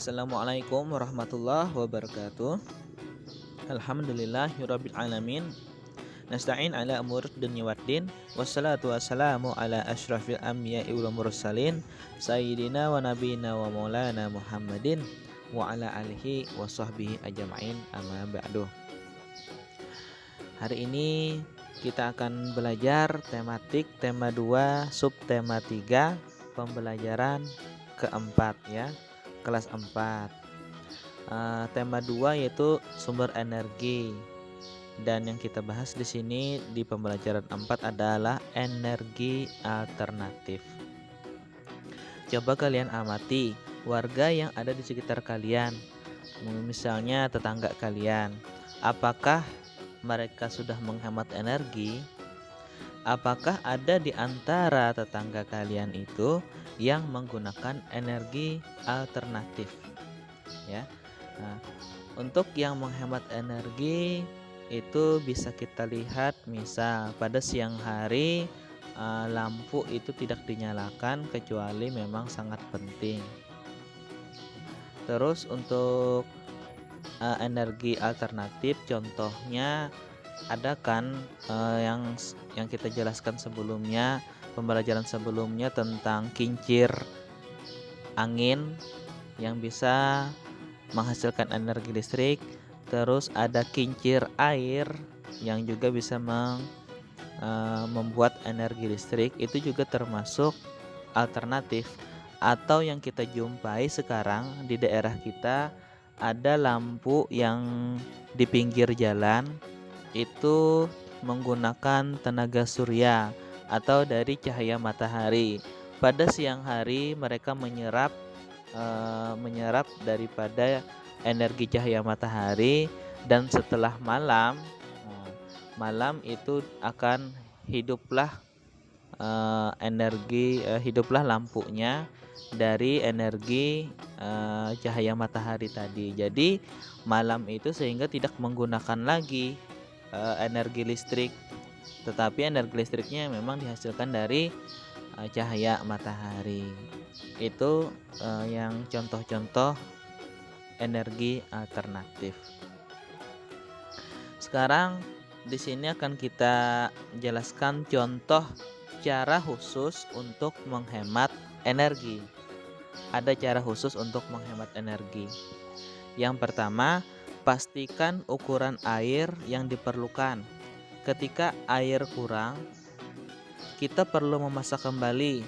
Assalamualaikum warahmatullahi wabarakatuh. Alhamdulillahirabbil alamin. Nasta'in ala umur dunya waddin. Wassalatu wassalamu ala asyrafil anbiya'i wal mursalin sayyidina wa nabiyina wa maulana Muhammadin wa ala alihi wa sahbihi ajma'in, amma ba'du. Hari ini kita akan belajar tematik tema 2 subtema 3 pembelajaran keempat ya, kelas 4. Tema 2 yaitu sumber energi. Dan yang kita bahas di sini di pembelajaran 4 adalah energi alternatif. Coba kalian amati warga yang ada di sekitar kalian. Misalnya tetangga kalian. Apakah mereka sudah menghemat energi? Apakah ada di antara tetangga kalian itu yang menggunakan energi alternatif? Ya. Nah, untuk yang menghemat energi itu bisa kita lihat misal pada siang hari lampu itu tidak dinyalakan kecuali memang sangat penting. Terus untuk energi alternatif contohnya ada kan yang kita jelaskan sebelumnya, pembelajaran sebelumnya tentang kincir angin yang bisa menghasilkan energi listrik. Terus ada kincir air yang juga bisa membuat energi listrik, itu juga termasuk alternatif. Atau yang kita jumpai sekarang di daerah kita ada lampu yang di pinggir jalan itu menggunakan tenaga surya atau dari cahaya matahari. Pada siang hari mereka menyerap daripada energi cahaya matahari, dan setelah malam itu akan hiduplah hiduplah lampunya dari energi cahaya matahari tadi. Jadi malam itu sehingga tidak menggunakan lagi energi listrik, tetapi energi listriknya memang dihasilkan dari cahaya matahari. Itu yang contoh-contoh energi alternatif. Sekarang di sini akan kita jelaskan contoh cara khusus untuk menghemat energi. Ada cara khusus untuk menghemat energi. Yang pertama, pastikan ukuran air yang diperlukan. Ketika air kurang, kita perlu memasak kembali.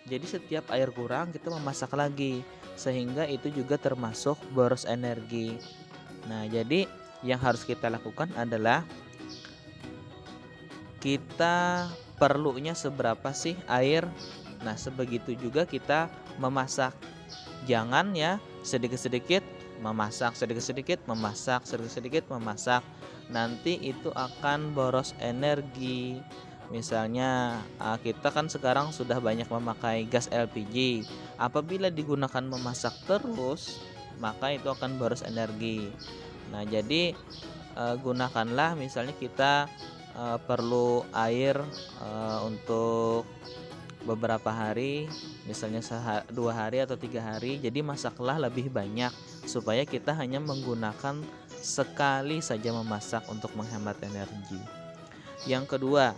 Jadi setiap air kurang kita memasak lagi, sehingga itu juga termasuk boros energi. Nah, jadi yang harus kita lakukan adalah kita perlunya seberapa sih air. Nah, sebegitu juga kita memasak. Jangan ya sedikit-sedikit memasak, sedikit-sedikit memasak, sedikit-sedikit memasak. Nanti itu akan boros energi. Misalnya kita kan sekarang sudah banyak memakai gas LPG. Apabila digunakan memasak terus, maka itu akan boros energi. Nah, jadi gunakanlah misalnya kita perlu air untuk beberapa hari, misalnya 2 hari atau 3 hari. Jadi masaklah lebih banyak supaya kita hanya menggunakan sekali saja memasak untuk menghemat energi. Yang kedua,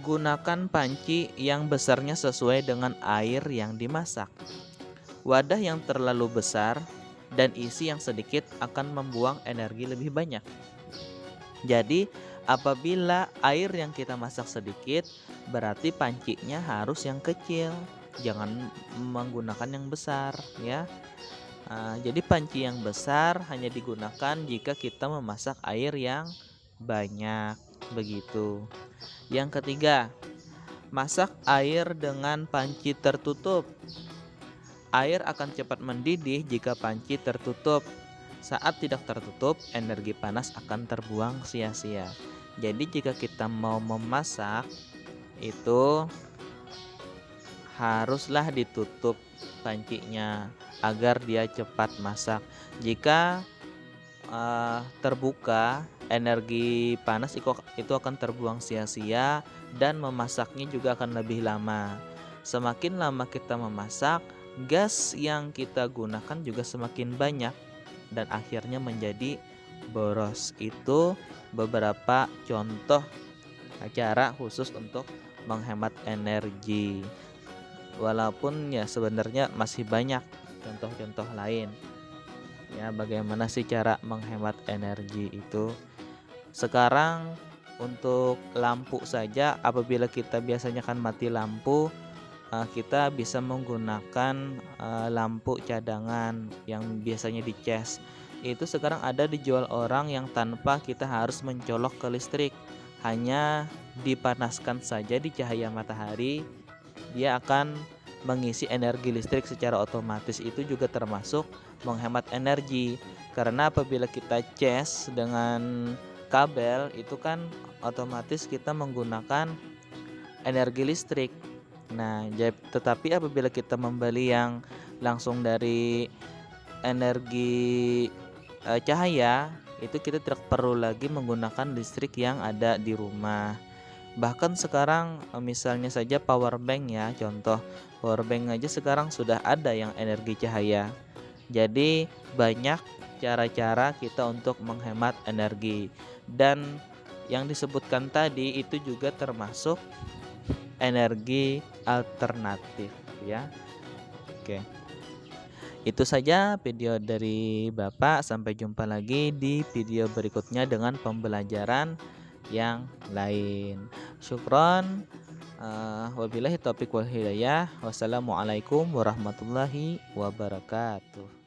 gunakan panci yang besarnya sesuai dengan air yang dimasak. Wadah yang terlalu besar dan isi yang sedikit akan membuang energi lebih banyak. Jadi apabila air yang kita masak sedikit, berarti pancinya harus yang kecil, jangan menggunakan yang besar ya. Jadi panci yang besar hanya digunakan jika kita memasak air yang banyak, begitu. Yang ketiga, masak air dengan panci tertutup. Air akan cepat mendidih jika panci tertutup. Saat tidak tertutup, energi panas akan terbuang sia-sia. Jadi jika kita mau memasak itu haruslah ditutup pancinya agar dia cepat masak. Jika terbuka, energi panas itu akan terbuang sia-sia dan memasaknya juga akan lebih lama. Semakin lama kita memasak, gas yang kita gunakan juga semakin banyak dan akhirnya menjadi boros. Itu beberapa contoh cara khusus untuk menghemat energi. Walaupun ya sebenarnya masih banyak contoh-contoh lain. Ya, bagaimana sih cara menghemat energi itu? Sekarang untuk lampu saja, apabila kita biasanya kan mati lampu, kita bisa menggunakan lampu cadangan yang biasanya dicas. Itu sekarang ada dijual orang yang tanpa kita harus mencolok ke listrik. Hanya dipanaskan saja di cahaya matahari, dia akan mengisi energi listrik secara otomatis. Itu juga termasuk menghemat energi. Karena apabila kita cas dengan kabel itu kan otomatis kita menggunakan energi listrik. Nah, tetapi apabila kita membeli yang langsung dari energi cahaya, itu kita tidak perlu lagi menggunakan listrik yang ada di rumah. Bahkan sekarang misalnya saja power bank ya, contoh power bank aja sekarang sudah ada yang energi cahaya. Jadi banyak cara-cara kita untuk menghemat energi, dan yang disebutkan tadi itu juga termasuk energi alternatif ya. Oke. Itu saja video dari Bapak. Sampai jumpa lagi di video berikutnya dengan pembelajaran yang lain. Syukron. Wabillahi taufiq wal hidayah. Wassalamualaikum warahmatullahi wabarakatuh.